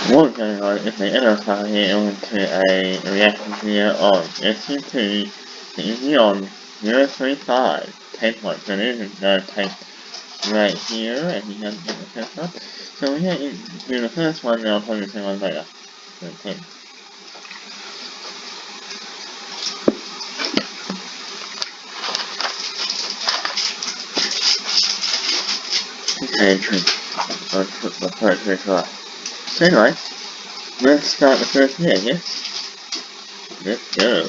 What's going on is the Enterprise into a reaction here on SCP Xeon 035. Take what that is take right here, and he has to get the first one. So we're going to do the first one, and I'll tell you the second one later. Okay. Okay, let's put the first visual up. So anyway, let's start the first here, yes? Let's go.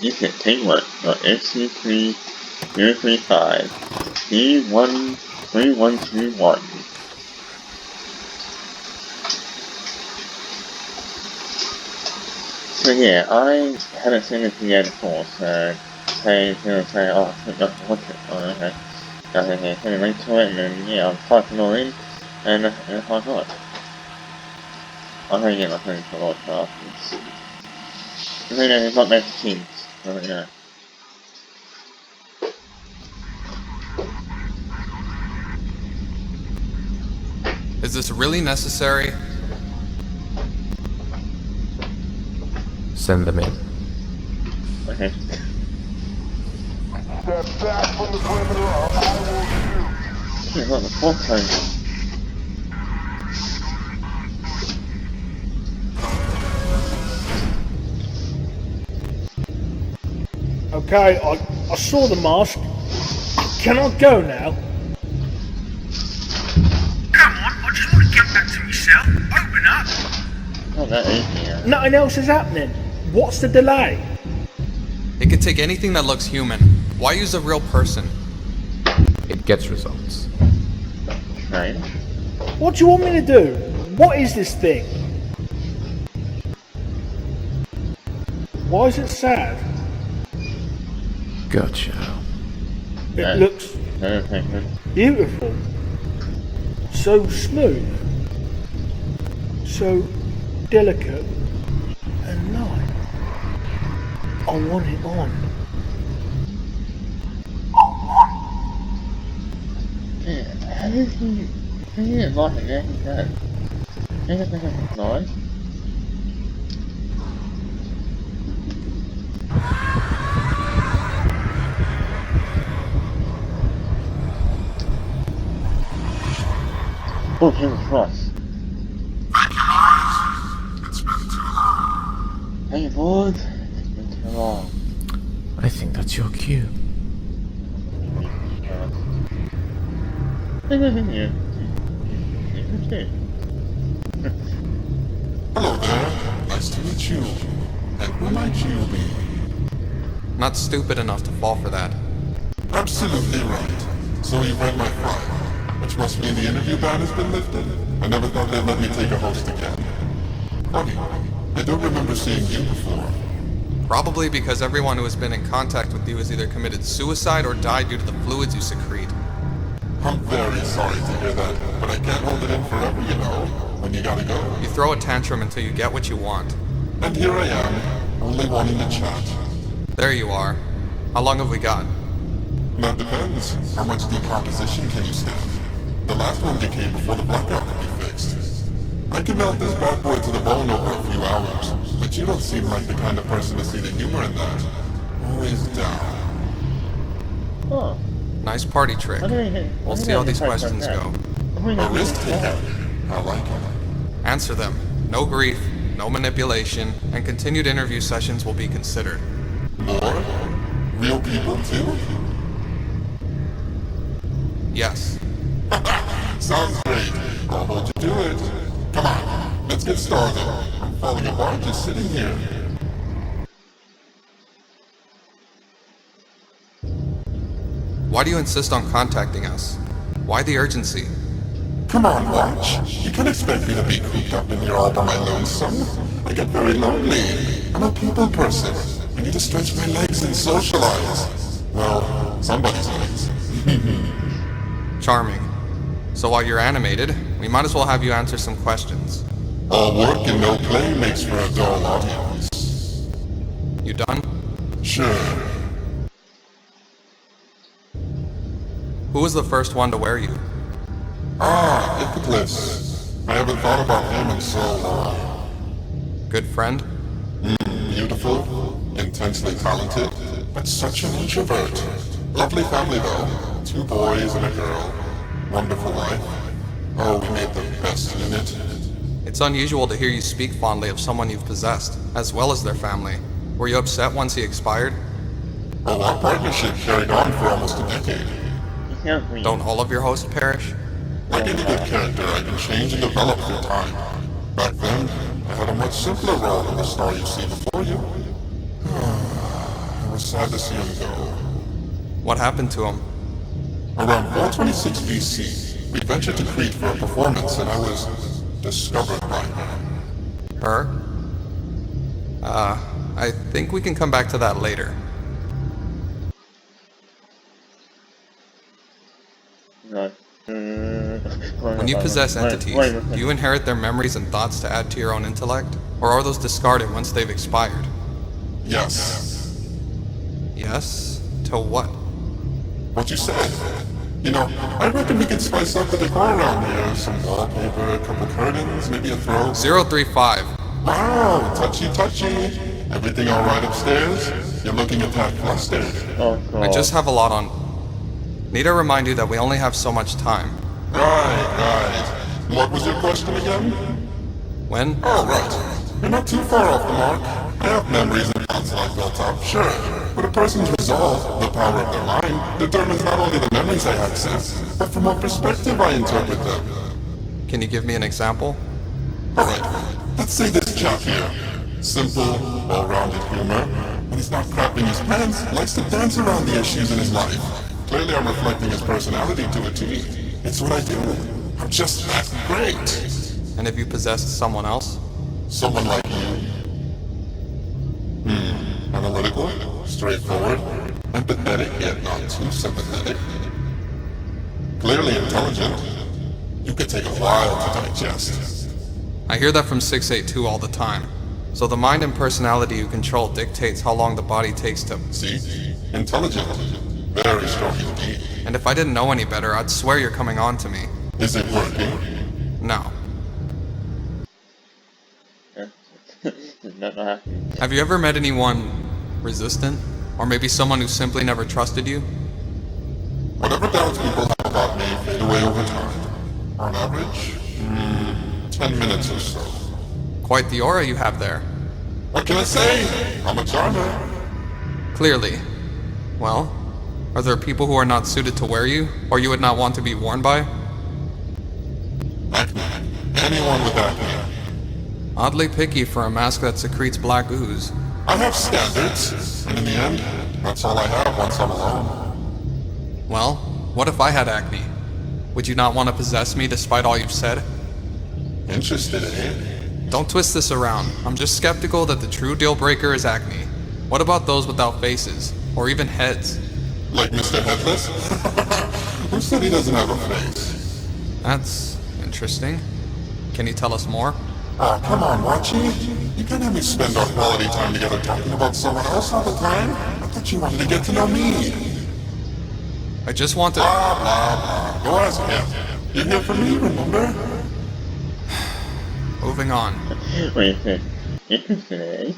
You can take one on SCP-035 C13121. So yeah, I haven't seen this yet before, so say, oh, I forgot to watch it. Oh, okay. Okay, send a link to it, and then yeah, I'll type it all in, and I got it. I'm gonna get my phone to launch afterwards. I mean, it's not meant for kids, I don't know. Is this really necessary? Send them in. Okay. Step back from the perimeter or I will shoot. Yeah, got the fourth time. Okay, I saw the mask. Can I go now? Come on, I just want to get back to myself. Open up. Not that easy, yeah. Nothing else is happening. What's the delay? It could take anything that looks human. Why use a real person? It gets results. Right. What do you want me to do? What is this thing? Why is it sad? Gotcha. It looks beautiful. So smooth. So delicate and light. I want it on. Yeah, how did he get like it? Yeah, he does. He doesn't make a noise. Oh, Jesus Christ. It's been too long. Hey, boys. It's been too long. I think that's your cue. Yeah. Hello there. Nice to meet you. And who might you be? Not stupid enough to fall for that. Absolutely right. So you read my file, which must mean the interview ban has been lifted. I never thought they'd let me take a host again. Funny, I don't remember seeing you before. Probably because everyone who has been in contact with you has either committed suicide or died due to the fluids you secrete. I'm very sorry to hear that, but I can't hold it in forever, you know, when you gotta go. You throw a tantrum until you get what you want. And here I am, only wanting to chat. There you are. How long have we got? That depends. How much decomposition can you stand? The last one decayed before the blackout could be fixed. I can melt this bad boy to the bone over a few hours, but you don't seem like the kind of person to see the humor in that. Always down. Oh. Nice party trick. We'll see how these questions go. A risk taker. I like it. Answer them. No grief, no manipulation, and continued interview sessions will be considered. More? Real people too? Yes. Sounds great. I'll hold you to it. Come on, let's get started. I'm falling apart just sitting here. Why do you insist on contacting us? Why the urgency? Come on, Watch. You can't expect me to be cooped up in here all by my lonesome. I get very lonely. I'm a people person. I need to stretch my legs and socialize. Well, somebody's legs. Charming. So while you're animated, we might as well have you answer some questions. All work and no play makes for a dull audience. You done? Sure. Who was the first one to wear you? Ah, Ipiclus. I haven't thought about him in so long. Good friend? Beautiful, intensely talented, but such an introvert. Lovely family though. 2 boys and a girl. Wonderful life. Oh, we made the best unit. It's unusual to hear you speak fondly of someone you've possessed, as well as their family. Were you upset once he expired? Oh, our partnership carried on for almost a decade. He sounds weird. Don't all of your hosts perish? Like any good character, I can change and develop through time. Back then, I had a much simpler role than the star you see before you. It was sad to see him go. What happened to him? Around 426 BC, we ventured to Crete for a performance and I was discovered by her. Her? I think we can come back to that later. No. When you possess entities, do you inherit their memories and thoughts to add to your own intellect? Or are those discarded once they've expired? Yes. Yes? To what? What you said. You know, I reckon we could spice up the decor around here. Some wallpaper, a couple curtains, maybe a throw. 035. Wow, touchy. Everything alright upstairs? You're looking at that flustered. Oh god. I just have a lot on. Need to remind you that we only have so much time. Right. What was your question again? When? Oh, right. You're not too far off the mark. I have memories and thoughts I've built up, sure. But a person's resolve, the power of their mind, determines not only the memories they access, but from what perspective I interpret them. Can you give me an example? Alright, let's say this chap here. Simple, well-rounded humor. When he's not crapping his pants, likes to dance around the issues in his life. Clearly I'm reflecting his personality to a T. It's what I do. I'm just that great. And if you possessed someone else? Someone like you. Analytical, straightforward, empathetic yet not too sympathetic. Clearly intelligent. You could take a while to digest. I hear that from 682 all the time. So the mind and personality you control dictates how long the body takes to... See? Intelligent. Very strong indeed. And if I didn't know any better, I'd swear you're coming on to me. Is it working? No. Not happening. Have you ever met anyone resistant? Or maybe someone who simply never trusted you? Whatever doubts people have about me fade away over time. On average, 10 minutes or so. Quite the aura you have there. What can I say? I'm a charmer. Clearly. Well, are there people who are not suited to wear you, or you would not want to be worn by? Acne. Anyone with acne. Oddly picky for a mask that secretes black ooze. I have standards, and in the end, that's all I have once I'm alone. Well, what if I had acne? Would you not want to possess me despite all you've said? Interested, eh? Don't twist this around. I'm just skeptical that the true deal breaker is acne. What about those without faces? Or even heads? Like Mr. Headless? Who said he doesn't have a face? That's interesting. Can you tell us more? Ah, come on, Watchy. You can't have me spend our quality time together talking about someone else all the time. I thought you wanted to get to know me. I just want to... Blah, blah, blah. Go ask him. You're here for me, remember? Moving on. Wait a second. Interesting, eh?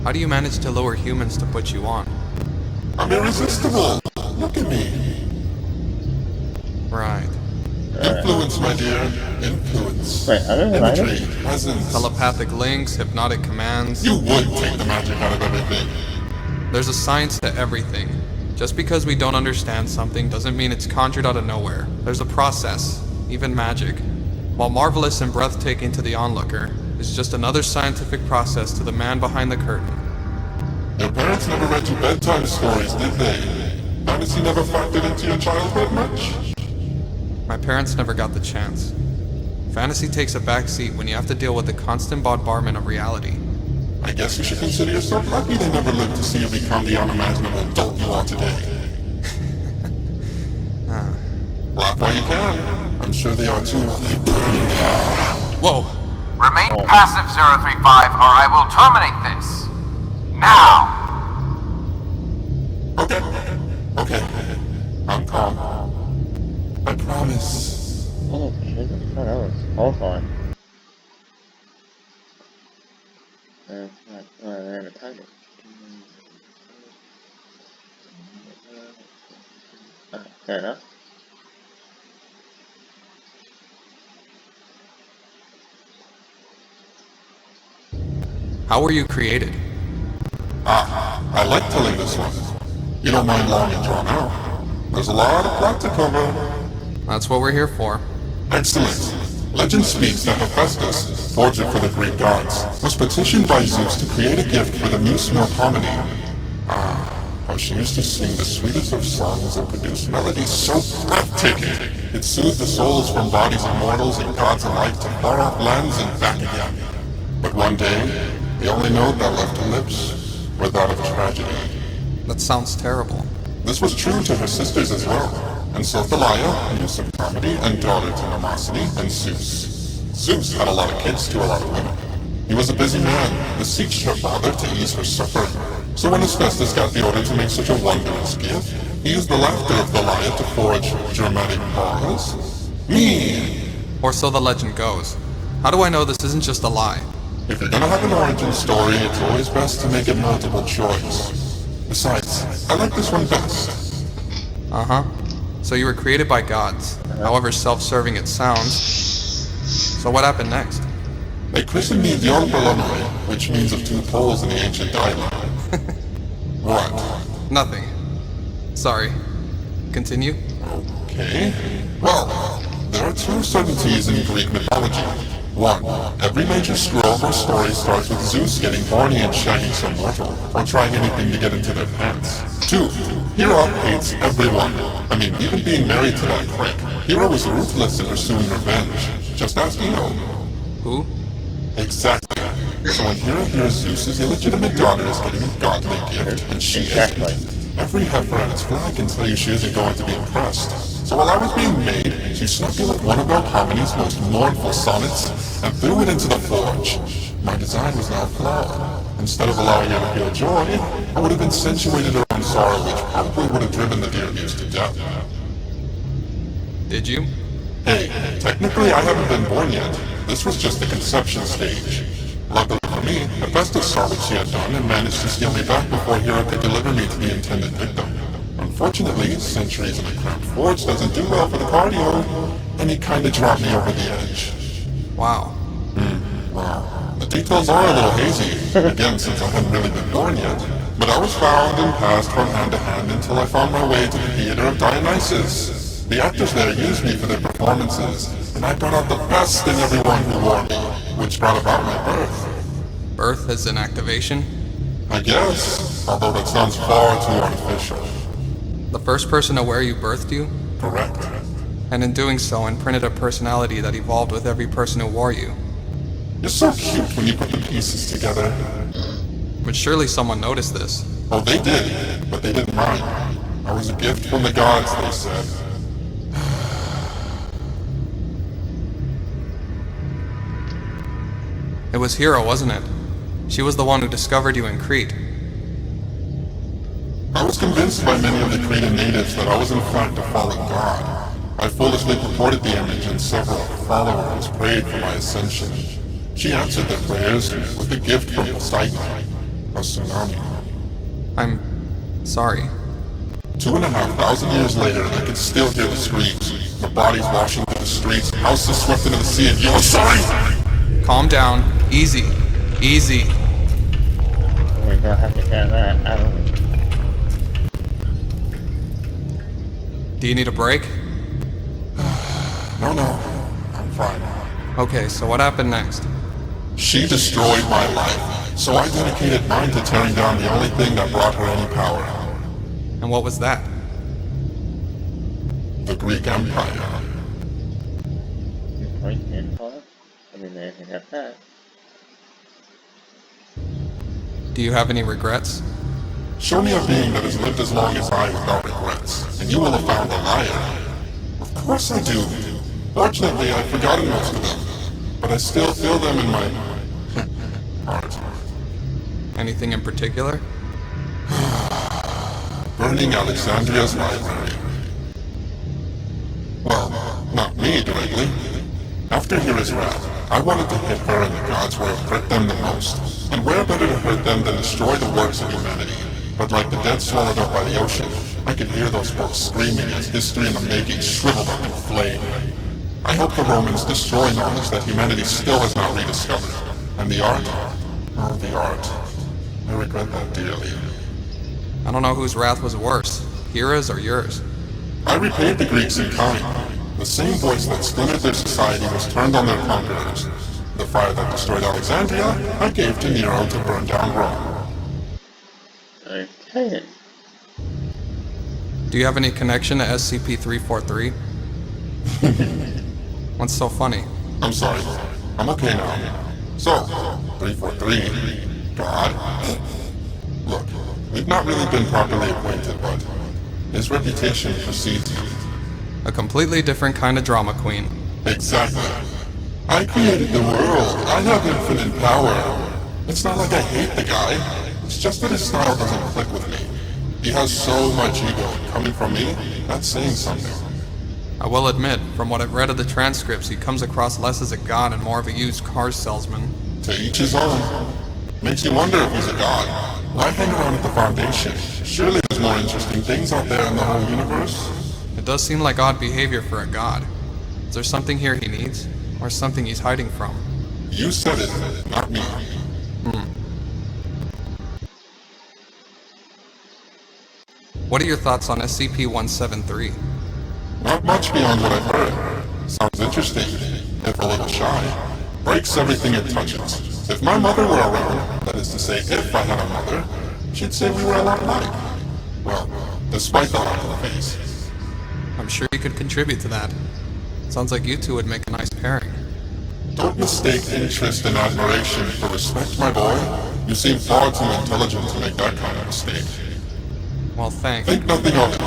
How do you manage to lure humans to put you on? I'm irresistible. Look at me. Right. Influence, my dear. Influence. Wait, I don't know. Imagery, presence. Telepathic links, hypnotic commands. You would take the magic out of everything. There's a science to everything. Just because we don't understand something doesn't mean it's conjured out of nowhere. There's a process, even magic. While marvelous and breathtaking to the onlooker, it's just another scientific process to the man behind the curtain. Your parents never read you bedtime stories, did they? Fantasy never factored into your childhood much? My parents never got the chance. Fantasy takes a back seat when you have to deal with the constant bombardment of reality. I guess you should consider yourself lucky they never lived to see you become the unimaginable adult you are today. Laugh while you can. I'm sure they are too. Whoa! Remain passive, 035, or I will terminate this. Now! Okay. I'm calm. I promise. Oh, Jesus, that was horrifying. They're in a tiger. Fair enough. How were you created? I like telling this one. You don't mind long and drawn out. There's a lot of plot to cover. That's what we're here for. Excellent. Legend speaks that Hephaestus, forger for the Greek gods, was petitioned by Zeus to create a gift for the muse Melpomene. How she used to sing the sweetest of songs and produce melodies so breathtaking it soothed the souls from bodies of mortals and gods alike to far-off lands and back again. But one day, the only note that left her lips were that of tragedy. That sounds terrible. This was true to her sisters as well, and so Thalia, muse of comedy and daughter to Mnemosyne and Zeus. Zeus had a lot of kids to a lot of women. He was a busy man, beseeched her father to ease her suffering. So when Hephaestus got the order to make such a wondrous gift, he used the laughter of Thalia to forge dramatic pause. Me! Or so the legend goes. How do I know this isn't just a lie? If you're gonna have an origin story, it's always best to make it multiple choice. Besides, I like this one best. Uh-huh. So you were created by gods, however self-serving it sounds. So what happened next? They christened me Dion Belonoi, which means of two poles in the ancient dialect. What? Nothing. Sorry. Continue? Okay. Well, there are two certainties in Greek mythology. One, every major scroll or story starts with Zeus getting horny and shagging some mortal, or trying anything to get into their pants. Two, Hera hates everyone. I mean, even being married to that prick. Hera was ruthless in pursuing revenge. Just ask Eno. Who? Exactly. So when Hera hears Zeus's illegitimate daughter is getting a godly gift, and she Exactly. isn't, every heifer on its flag can tell you she isn't going to be impressed. So while I was being made, she snuck in with one of Melpomene's most mournful sonnets and threw it into the forge. My design was now flawed. Instead of allowing her to feel joy, I would have insinuated her own sorrow, which probably would have driven the dear muse to death. Did you? Hey, technically I haven't been born yet. This was just the conception stage. Luckily for me, Hephaestus saw what she had done and managed to steal me back before Hera could deliver me to the intended victim. Unfortunately, centuries in a cramped forge doesn't do well for the cardio, and he kinda dropped me over the edge. Wow. Wow. The details are a little hazy, again since I hadn't really been born yet. But I was found and passed from hand to hand until I found my way to the theater of Dionysus. The actors there used me for their performances, and I brought out the best in everyone who wore me, which brought about my birth. Birth as an activation? I guess, although that sounds far too artificial. The first person to wear you birthed you? Correct. And in doing so, imprinted a personality that evolved with every person who wore you. You're so cute when you put the pieces together. But surely someone noticed this. Oh, they did, but they didn't mind. I was a gift from the gods, they said. It was Hera, wasn't it? She was the one who discovered you in Crete. I was convinced by many of the Cretan natives that I was in fact a fallen god. I foolishly purported the image and several followers prayed for my ascension. She answered their prayers with a gift from Poseidon, a tsunami. I'm sorry. 2,500 years later, I could still hear the screams. The bodies washing through the streets, houses swept into the sea, and you're sorry! Calm down. Easy. Easy. We don't have to get that at all. Do you need a break? No, I'm fine. Okay, so what happened next? She destroyed my life, so I dedicated mine to tearing down the only thing that brought her any power. And what was that? The Greek Empire. Great Empire? I mean, they have that. Do you have any regrets? Show me a being that has lived as long as I without regrets, and you will have found a liar. Of course I do. Fortunately, I've forgotten most of them, but I still feel them in my heart. Anything in particular? Burning Alexandria's library. Well, Not me directly. After Hira's wrath, I wanted to hit her and the gods where it hurt them the most. And where better to hurt them than destroy the works of humanity? But like the dead swallowed up by the ocean, I could hear those folks screaming as history in the making shriveled up in flame. I hope the Romans destroy knowledge that humanity still has not rediscovered. And the art? Oh, the art. I regret that dearly. I don't know whose wrath was worse, Hira's or yours. I repaid the Greeks in kind. The same voice that splintered their society was turned on their conquerors. The fire that destroyed Alexandria, I gave to Nero to burn down Rome. Okay. Do you have any connection to SCP-343? What's so funny? I'm sorry. I'm okay now. So, 343, God. Look, we've not really been properly acquainted, but his reputation precedes him. A completely different kind of drama queen. Exactly. I created the world. I have infinite power. It's not like I hate the guy. It's just that his style doesn't click with me. He has so much ego, and coming from me, that's saying something. I will admit, from what I've read of the transcripts, he comes across less as a god and more of a used car salesman. To each his own. Makes you wonder if he's a god. Why hang around at the Foundation? Surely there's more interesting things out there in the whole universe. It does seem like odd behavior for a god. Is there something here he needs? Or something he's hiding from? You said it, not me. What are your thoughts on SCP-173? Not much beyond what I've heard. Sounds interesting, if a little shy. Breaks everything it touches. If my mother were around, that is to say, if I had a mother, she'd say we were a lot alike. Well, despite the lack of a face. I'm sure you could contribute to that. Sounds like you two would make a nice pairing. Don't mistake interest and admiration for respect, my boy. You seem far too intelligent to make that kind of mistake. Well, thanks. Think nothing of it.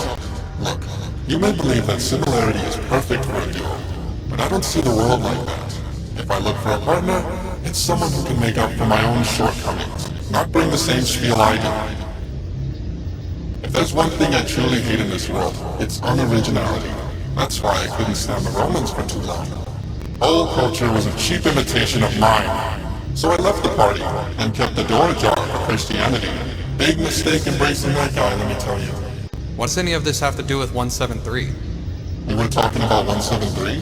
Look, you may believe that similarity is perfect for a duo, but I don't see the world like that. If I look for a partner, it's someone who can make up for my own shortcomings, not bring the same spiel I do. If there's one thing I truly hate in this world, it's unoriginality. That's why I couldn't stand the Romans for too long. Whole culture was a cheap imitation of mine. So I left the party and kept the door ajar for Christianity. Big mistake embracing that guy, let me tell you. What's any of this have to do with 173? We were talking about 173?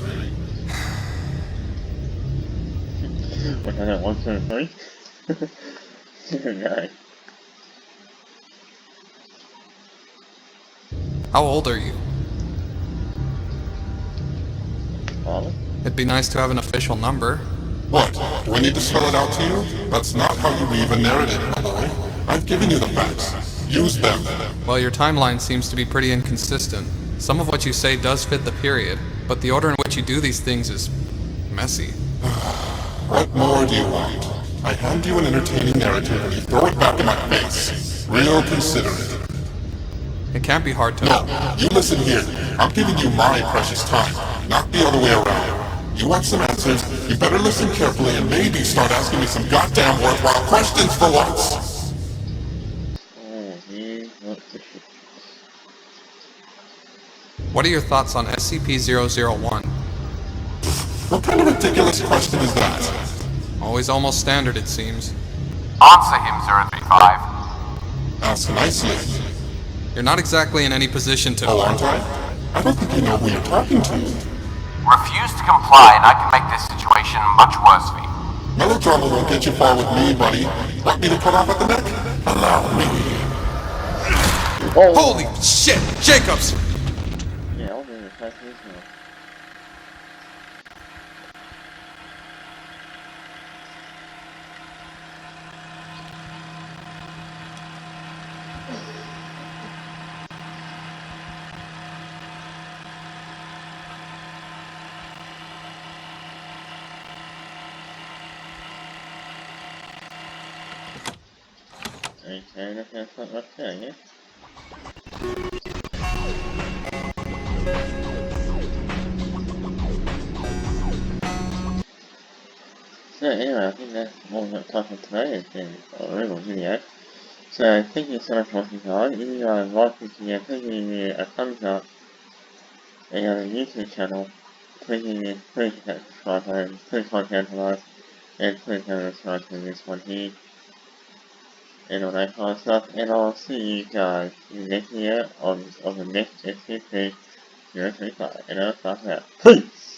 What kind of 173? Nice. How old are you? Father? It'd be nice to have an official number. What? Do I need to spell it out to you? That's not how you weave a narrative, my boy. I've given you the facts. Use them. Well, your timeline seems to be pretty inconsistent. Some of what you say does fit the period, but the order in which you do these things is messy. What more do you want? I hand you an entertaining narrative and you throw it back in my face. Real considerate. It can't be hard to... No, you listen here. I'm giving you my precious time, not the other way around. You want some answers, you better listen carefully and maybe start asking me some goddamn worthwhile questions for once. Oh, he wants to shoot. What are your thoughts on SCP-001? What kind of ridiculous question is that? Always almost standard, it seems. Answer him, 035. Ask nicely. You're not exactly in any position to... Oh, aren't I? I don't think you know who you're talking to. Refuse to comply and I can make this situation much worse for you. Melodrama won't get you far with me, buddy. Want me to cut off at the neck? Allow me. Oh! Holy shit! Jacobs! Yeah, I'll do this. That's his now. Okay, that's not right there, yeah? So anyway, I think that's all we've got time for today. It's been a really long video. So thank you so much for watching guys. If you guys like this video, please give me a thumbs up and on the YouTube channel please subscribe and please contact us and please subscribe to this one here and all that kind of stuff. And I'll see you guys in the next year of the next SCP 035. And I'll start out. Peace!